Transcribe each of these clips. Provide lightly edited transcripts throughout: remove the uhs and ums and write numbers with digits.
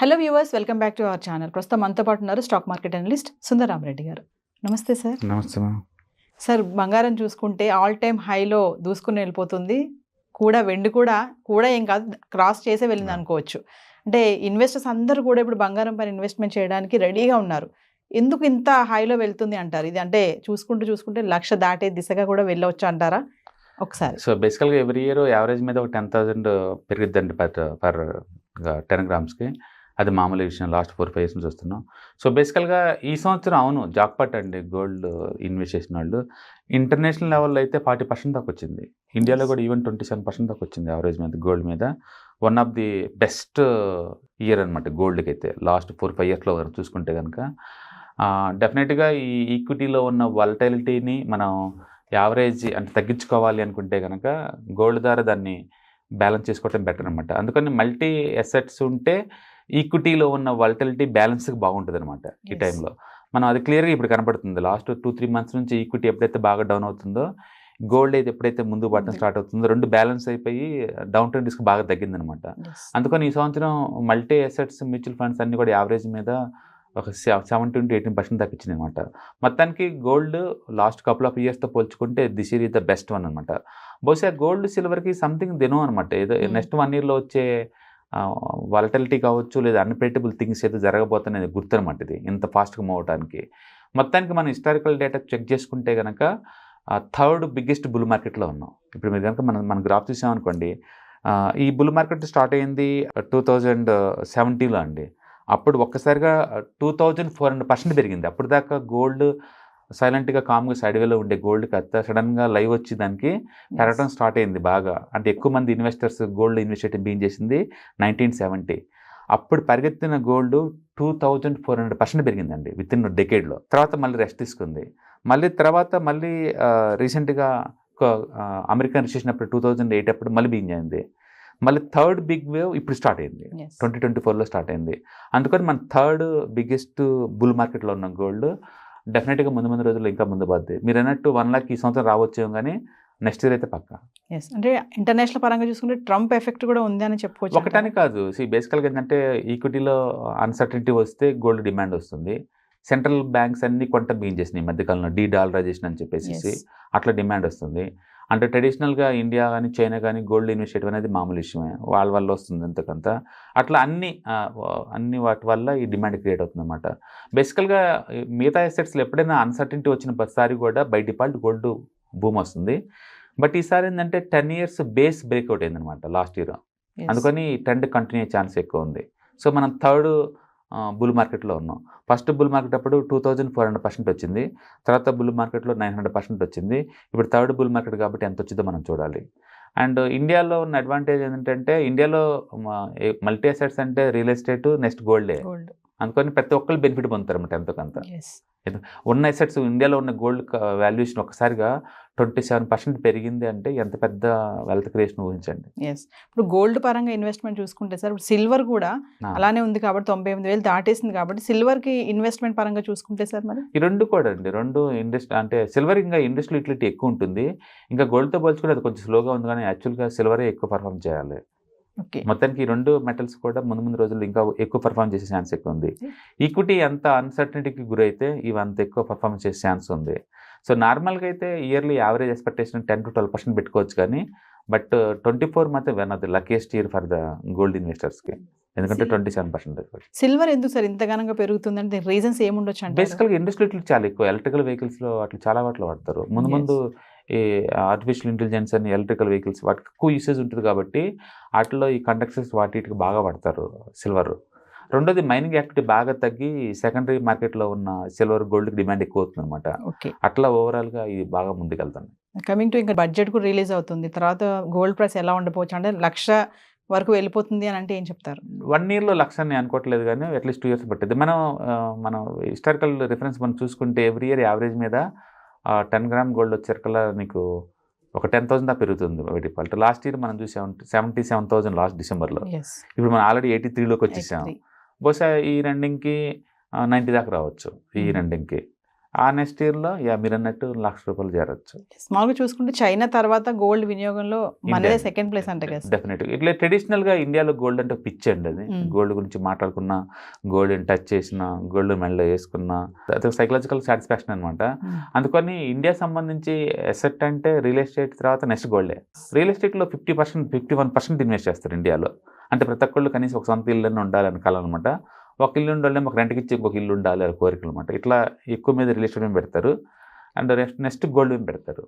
Hello viewers, welcome back to our channel. ప్రస్తుతం మనతో పాటు ఉన్నారు స్టాక్ మార్కెట్ అనలిస్ట్ సుందరరామరెడ్డి గారు. నమస్తే సార్. నమస్తే మ్యామ్. సార్, బంగారం చూసుకుంటే ఆల్ టైమ్ హైలో దూసుకుని వెళ్ళిపోతుంది. వెండి కూడా ఏం కాదు, క్రాస్ చేసే వెళ్ళింది అనుకోవచ్చు. అంటే ఇన్వెస్టర్స్ అందరూ కూడా ఇప్పుడు బంగారం పైన ఇన్వెస్ట్మెంట్ చేయడానికి రెడీగా ఉన్నారు. ఎందుకు ఇంత హైలో వెళ్తుంది అంటారు? ఇది అంటే చూసుకుంటే 1,00,000 దాటే దిశగా కూడా వెళ్ళవచ్చు అంటారా? ఒకసారి సో బేసికల్గా ఎవ్రీ ఇయర్ యావరేజ్ మీద ఒక 10,000 పెరిగిద్దండి పర్ 10 గ్రామ్స్కి. అది మామూలు విషయం, లాస్ట్ 4-5 years నుంచి వస్తున్నాం. సో బేసికల్గా ఈ సంవత్సరం అవును జాక్పాట్ అండి గోల్డ్ ఇన్వెస్ట్ చేసిన వాళ్ళు. ఇంటర్నేషనల్ లెవెల్లో అయితే 40% దాకా వచ్చింది. ఇండియాలో కూడా ఈవెన్ 27% దాకా వచ్చింది యావరేజ్ మీద గోల్డ్ మీద. One of the best year అనమాట గోల్డ్కి అయితే లాస్ట్ 4-5 yearsలో చూసుకుంటే కనుక. డెఫినెట్గా ఈ ఈక్విటీలో ఉన్న వాలటైలిటీని మనం యావరేజ్ అంటే తగ్గించుకోవాలి అనుకుంటే కనుక గోల్డ్ ద్వారా దాన్ని బ్యాలెన్స్ చేసుకోవటం బెటర్ అనమాట. అందుకని మల్టీ అసెట్స్ ఉంటే ఈక్విటీలో ఉన్న వాలటిలిటీ బ్యాలెన్స్కి బాగుంటుంది అనమాట. ఈ టైంలో మనం అది క్లియర్గా ఇప్పుడు కనపడుతుంది. లాస్ట్ 2-3 months నుంచి ఈక్విటీ ఎప్పుడైతే బాగా డౌన్ అవుతుందో, గోల్డ్ అయితే ఎప్పుడైతే ముందు పడటం స్టార్ట్ అవుతుందో, రెండు బ్యాలెన్స్ అయిపోయి డౌన్ ట్రెండ్ రిస్క్ బాగా తగ్గిందనమాట. అందుకని ఈ సంవత్సరం మల్టీ అసెట్స్ మ్యూచువల్ ఫండ్స్ అన్నీ కూడా యావరేజ్ మీద ఒక 17-18% దాకా ఇచ్చింది అనమాట. మొత్తానికి గోల్డ్ లాస్ట్ కపుల్ ఆఫ్ ఇయర్స్తో పోల్చుకుంటే this year is the best one అనమాట. బహుశా గోల్డ్ సిల్వర్కి సంథింగ్ దినో అనమాట. ఏదో నెక్స్ట్ 1 yearలో వచ్చే వాలటిలిటీ కావచ్చు, లేదా అన్ప్రెడిక్టబుల్ థింగ్స్ ఏదో జరగబోతున్నది గుర్తు అనమాట. ఇది ఇంత ఫాస్ట్గా మూవ్ అవడానికి మొత్తానికి మనం హిస్టారికల్ డేటా చెక్ చేసుకుంటే కనుక 3rd బిగ్గెస్ట్ బుల్ మార్కెట్లో ఉన్నాం. ఇప్పుడు మీరు కనుక మన గ్రాఫ్ చూసామనుకోండి, ఈ బుల్ మార్కెట్ స్టార్ట్ అయ్యింది 2017లో అండి. అప్పుడు ఒక్కసారిగా 2400% పెరిగింది. అప్పుడు దాకా గోల్డ్ సైలెంట్గా కామ్గా సైడ్ వేలో ఉండే గోల్డ్ కత్త సడన్గా లైవ్ వచ్చి దానికి పెరగడం స్టార్ట్ అయింది బాగా. అంటే ఎక్కువ మంది ఇన్వెస్టర్స్ గోల్డ్ ఇన్వెస్ట్ చేయడం బీన్ చేసింది 1970. అప్పుడు పరిగెత్తిన గోల్డ్ 2400% పెరిగిందండి విత్ ఇన్ డెకేడ్లో. తర్వాత మళ్ళీ రెస్ట్ తీసుకుంది. మళ్ళీ రీసెంట్గా అమెరికన్ రిసెషన్ అప్పుడు 2008 అప్పుడు మళ్ళీ బీన్ అయింది. మళ్ళీ 3rd బిగ్ వేవ్ ఇప్పుడు స్టార్ట్ అయింది, 2024లో స్టార్ట్ అయింది. అందుకని మన 3rd బిగ్గెస్ట్ బుల్ మార్కెట్లో ఉన్న గోల్డ్ డెఫినెట్గా ముందు రోజుల్లో ఇంకా ముందు పోద్ది. మీరు అన్నట్టు 1 lakh ఈ సంవత్సరం రావచ్చేమో, కానీ నెక్స్ట్ ఇయర్ అయితే పక్కా. అంటే ఇంటర్నేషనల్ పరంగా చూసుకుంటే ట్రంప్ ఎఫెక్ట్ కూడా ఉంది అని చెప్పుకోవచ్చు. ఒకటని కాదు, బేసికల్గా ఏంటంటే ఈక్విటీలో అన్సర్టనిటీ వస్తే గోల్డ్ డిమాండ్ వస్తుంది. సెంట్రల్ బ్యాంక్స్ అన్ని కొంత బీన్ చేసినాయి మధ్యకాలంలో, డీడాలరైజేషన్ అని చెప్పేసి అట్లా డిమాండ్ వస్తుంది. అంటే ట్రెడిషనల్గా ఇండియా కానీ చైనా కానీ గోల్డ్ ఇన్వెస్ట్ చేయడం అనేది మామూలు విషయమే, వాళ్ళ వల్ల వస్తుంది ఎంతకంత. అట్లా అన్ని వాటి వల్ల ఈ డిమాండ్ క్రియేట్ అవుతుంది అనమాట. బేసికల్గా మిగతా అసెట్స్లో ఎప్పుడైనా అన్సర్టనిటీ వచ్చిన ప్రతిసారి కూడా బై డిఫాల్ట్ గోల్డ్ బూమ్ వస్తుంది. బట్ ఈసారి ఏంటంటే 10 years బేస్ బ్రేక్అవుట్ అయిందనమాట లాస్ట్ ఇయర్. అందుకని ట్రెండ్ కంటిన్యూ అయ్యే ఛాన్స్ ఎక్కువ ఉంది. సో మనం 3rd బుల్ మార్కెట్లో ఉన్నాం. ఫస్ట్ బుల్ మార్కెట్ అప్పుడు 2400% వచ్చింది. తర్వాత బుల్ మార్కెట్లో 900% వచ్చింది. ఇప్పుడు 3rd బుల్ మార్కెట్ కాబట్టి ఎంత వచ్చిందో మనం చూడాలి. అండ్ ఇండియాలో ఉన్న అడ్వాంటేజ్ ఏంటంటే, ఇండియాలో మల్టీ అసెట్స్ అంటే రియల్ ఎస్టేట్ నెక్స్ట్ గోల్డే. అందుకని ప్రతి ఒక్కరు బెనిఫిట్ పొందుతారు అన్నమాట ఎంతకంత. ఉన్న అసెట్స్ ఇండియాలో ఉన్న గోల్డ్ వాల్యుయేషన్ ఒకసారిగా 27% పెరిగింది అంటే ఎంత పెద్ద వెల్త్ క్రియేషన్ ఊహించండి. ఇప్పుడు గోల్డ్ పరంగా ఇన్వెస్ట్మెంట్ చూసుకుంటే సార్, ఇప్పుడు సిల్వర్ కూడా అలానే ఉంది కాబట్టి 98,000 దాటేసింది కాబట్టి సిల్వర్కి ఇన్వెస్ట్మెంట్ పరంగా చూసుకుంటే సార్ మరి ఈ రెండు కూడా అండి, రెండు ఇండస్ట్రీ అంటే సిల్వర్ ఇంకా ఇండస్ట్రియల్ యూటిలిటీ ఎక్కువ ఉంటుంది. ఇంకా గోల్డ్తో పోల్చుకుంటే అది కొంచెం స్లోగా ఉంది, కానీ యాక్చువల్గా సిల్వరే ఎక్కువ పర్ఫామ్ చేయాలి. మొత్తానికి ఈ రెండు మెటల్స్ కూడా ముందు రోజుల్లో ఇంకా ఎక్కువ పర్ఫామ్ చేసే ఛాన్స్ ఎక్కువ ఉంది. ఈక్విటీ అంత అన్సర్టనిటీకి గురైతే ఇవి అంత ఎక్కువ పర్ఫామ్ చేసే ఛాన్స్ ఉంది. సో నార్మల్గా అయితే ఇయర్లీ యావరేజ్ ఎక్స్పెక్టేషన్ 10-12% పెట్టుకోవచ్చు, కానీ బట్ 24 మాత్రం one of the luckiest year for the gold ఇన్వెస్టర్స్కి. ఎందుకంటే 27%. సిల్వర్ ఎందుకు సార్ ఇంతగానంగా పెరుగుతుందంటే రీజన్స్ ఏముండొచ్చు అంటే, బేసికల్గా ఇండస్ట్రీలో చాలా ఎక్కువ ఎలక్ట్రికల్ వెహికల్స్లో అట్లా చాలా వాటిలో వాడతారు. ముందు ఈ ఆర్టిఫిషియల్ ఇంటెలిజెన్స్ అని ఎలక్ట్రికల్ వెహికల్స్ వాటికి ఎక్కువ యూసేజ్ ఉంటుంది కాబట్టి వాటిలో ఈ కండక్టర్స్ వాటికి బాగా వాడతారు సిల్వర్. రెండోది మైనింగ్ యాక్టివిటీ బాగా తగ్గి సెకండరీ మార్కెట్లో ఉన్న సిల్వర్ గోల్డ్కి డిమాండ్ ఎక్కువ అవుతుంది అనమాట. అట్లా ఓవరాల్గా ఇది బాగా ముందుకెళ్తుంది. కమింగ్ టు ఇంకా బడ్జెట్ కూడా రిలీజ్ అవుతుంది, తర్వాత గోల్డ్ ప్రైస్ ఎలా ఉండకపోవచ్చు అంటే 1,00,000 వరకు వెళ్ళిపోతుంది అని అంటే ఏం చెప్తారు? 1 yearలో 1,00,000 అని అనుకోవట్లేదు, కానీ అట్లీస్ట్ 2 years పట్టింది. మనం హిస్టారికల్ రిఫరెన్స్ మనం చూసుకుంటే ఎవ్రీ ఇయర్ యావరేజ్ మీద 10 గ్రామ్ గోల్డ్ వచ్చేసరికల్లా నీకు ఒక 10,000 దాకా పెరుగుతుంది బై డిఫాల్ట్. లాస్ట్ ఇయర్ మనం చూసాం 77,000 లాస్ట్ డిసెంబర్లో. ఇప్పుడు మనం ఆల్రెడీ 83లోకి వచ్చేసాం. బహుశా ఈ రెండింగ్కి 90 దాకా రావచ్చు ఈ రెండింగ్కి. ఆ నెక్స్ట్ ఇయర్లో మీరు అన్నట్టు ₹1,00,000 చేరొచ్చు. మామూలుగా చూసుకుంటే చైనా తర్వాత గోల్డ్ వినియోగంలో మనదే సెకండ్ ప్లేస్ అంట కదా. డెఫినెట్గా ఇట్లా ట్రెడిషనల్గా ఇండియాలో గోల్డ్ అంటే పిచ్చి అండి అది. గోల్డ్ గురించి మాట్లాడుకున్నా, గోల్డ్ టచ్ చేసిన, గోల్డ్ మెడలో వేసుకున్నా అది సైకలాజికల్ సాటిస్ఫాక్షన్ అనమాట. అందుకని ఇండియా సంబంధించి ఎసెట్ అంటే రియల్ ఎస్టేట్ తర్వాత నెక్స్ట్ గోల్డే. రియల్ ఎస్టేట్లో 51% ఇన్వెస్ట్ చేస్తారు ఇండియాలో. అంటే ప్రతి ఒక్కళ్ళు కనీసం ఒక సొంత ఇల్లు ఉండాలని కలనమాట. ఒక ఇల్లు ఉండాలి, ఒక రెంట్కి ఇచ్చి ఇంకొక ఇల్లు ఉండాలి అని కోరికలు అనమాట. ఇట్లా ఎక్కువ మీద రియల్ ఎస్టేట్ మీద పెడతారు అండ్ నెక్స్ట్ గోల్డ్ మీద పెడతారు.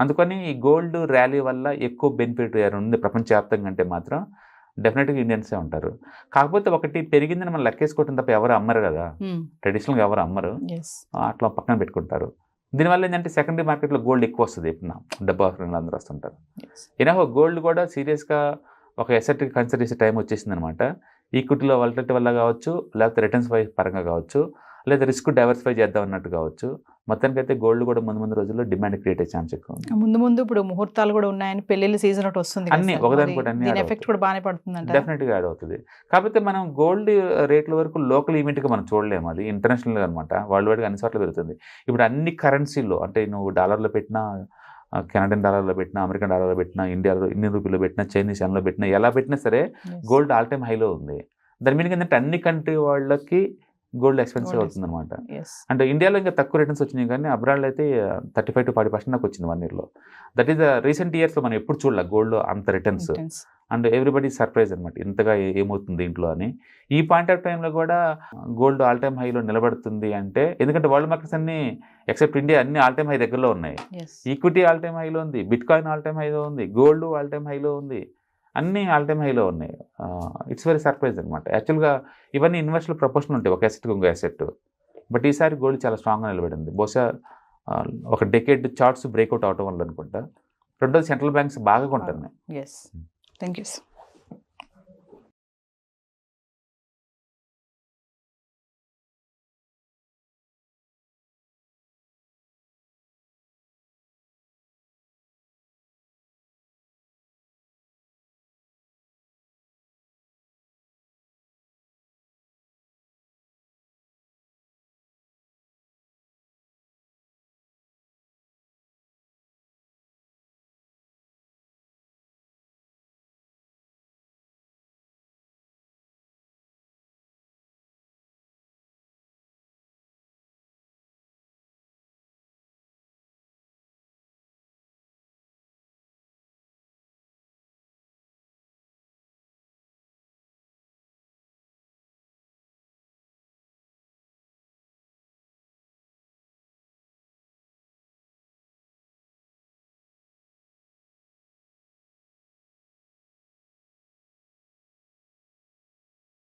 అందుకని ఈ గోల్డ్ ర్యాలీ వల్ల ఎక్కువ బెనిఫిట్ ఉంది ప్రపంచవ్యాప్తంగా అంటే మాత్రం డెఫినెట్గా ఇండియన్సే ఉంటారు. కాకపోతే ఒకటి పెరిగిందని మనం లెక్కేసుకోవటం తప్ప ఎవరు అమ్మరు కదా, ట్రెడిషనల్గా ఎవరు అమ్మరు, అట్లా పక్కన పెట్టుకుంటారు. దీనివల్ల ఏంటంటే సెకండరీ మార్కెట్లో గోల్డ్ ఎక్కువ వస్తుంది. ఎప్పుడు డబ్బు అవసరం అందరూ వస్తుంటారు. ఏదో గోల్డ్ కూడా సీరియస్గా ఒక ఎసెట్కి కన్సిడర్ చేసే టైం వచ్చేసింది అనమాట. ఈక్విటీలో వాలటిలిటీ వల్ల కావచ్చు, లేకపోతే రిటర్న్స్ పరంగా కావచ్చు, లేదా రిస్క్ డైవర్సిఫై చేద్దాం అన్నట్టు కావచ్చు. మొత్తానికి అయితే గోల్డ్ కూడా ముందు రోజుల్లో డిమాండ్ క్రియేట్ అయ్యే ఛాన్స్ ఎక్కువ ఉంది. ముందు ఇప్పుడు ముహూర్తాలు కూడా ఉన్నాయని, పెళ్లిళ్ళ సీజన్ ఒకటి వస్తుంది, అన్ని ఒకదానికి కూడా అన్ని ఎఫెక్ట్ కూడా బాగానే పడుతుంది. డెఫినెట్గా యాడ్ అవుతుంది. కాకపోతే మనం గోల్డ్ రేట్ల వరకు లోకల్ ఈవెంట్గా మనం చూడలేము, అది ఇంటర్నేషనల్గా అనమాట. వరల్డ్ వైడ్గా అన్ని చోట్ల పెరుగుతుంది. ఇప్పుడు అన్ని కరెన్సీలో అంటే నువ్వు డాలర్లో పెట్టినా, కెనడియన్ డాలర్లో పెట్టినా, అమెరికన్ డాలర్లో పెట్టినా, ఇండియాలో ఇండియన్ రూపీలో పెట్టినా, చైనీస్ యాన్లో పెట్టినా, ఎలా పెట్టినా సరే గోల్డ్ ఆల్ టైమ్ హైలో ఉంది. దాని మీనింగ్ ఏంటంటే అన్ని కంట్రీ వాళ్ళకి గోల్డ్ ఎక్స్పెన్సివ్ అవుతుంది అనమాట. అంటే ఇండియాలో ఇంకా తక్కువ రిటర్న్స్ వచ్చినాయి, కానీ అబ్రాడ్లో అయితే 35 to 40% నాకు వచ్చింది 1 yearలో. దట్ ఈస్ ద రీసెంట్ ఇయర్స్లో మనం ఎప్పుడు చూడలే గోల్డ్ అంత రిటర్న్స్. అండ్ ఎవ్రీబడి సర్ప్రైజ్ అనమాట, ఇంతగా ఏమవుతుంది ఇంట్లో అని. ఈ పాయింట్ ఆఫ్ టైంలో కూడా గోల్డ్ ఆల్ టైమ్ హైలో నిలబడుతుంది అంటే, ఎందుకంటే వరల్డ్ మార్కెట్స్ అన్ని ఎక్సెప్ట్ ఇండియా అన్ని ఆల్ టైమ్ హై దగ్గరలో ఉన్నాయి. ఈక్విటీ ఆల్ టైమ్ హైలో ఉంది, బిట్ కాయిన్ ఆల్ టైమ్ హైలో ఉంది, గోల్డ్ ఆల్ టైమ్ హైలో ఉంది, అన్నీ ఆల్ టైమ్ హైలో ఉన్నాయి. ఇట్స్ వెరీ సర్ప్రైజ్ అనమాట. యాక్చువల్గా ఇవన్నీ ఇన్వెస్ట్లో ప్రపోర్షన్ ఉంటాయి, ఒక అసెట్కి ఇంకో అసెట్. బట్ ఈసారి గోల్డ్ చాలా స్ట్రాంగ్గా నిలబడింది. బహుశా ఒక డెకేడ్ చార్ట్స్ బ్రేక్అవుట్ అవటం వల్ల అనుకుంటా. రెండోది సెంట్రల్ బ్యాంక్స్ బాగా కొంటున్నాయి. Thank you.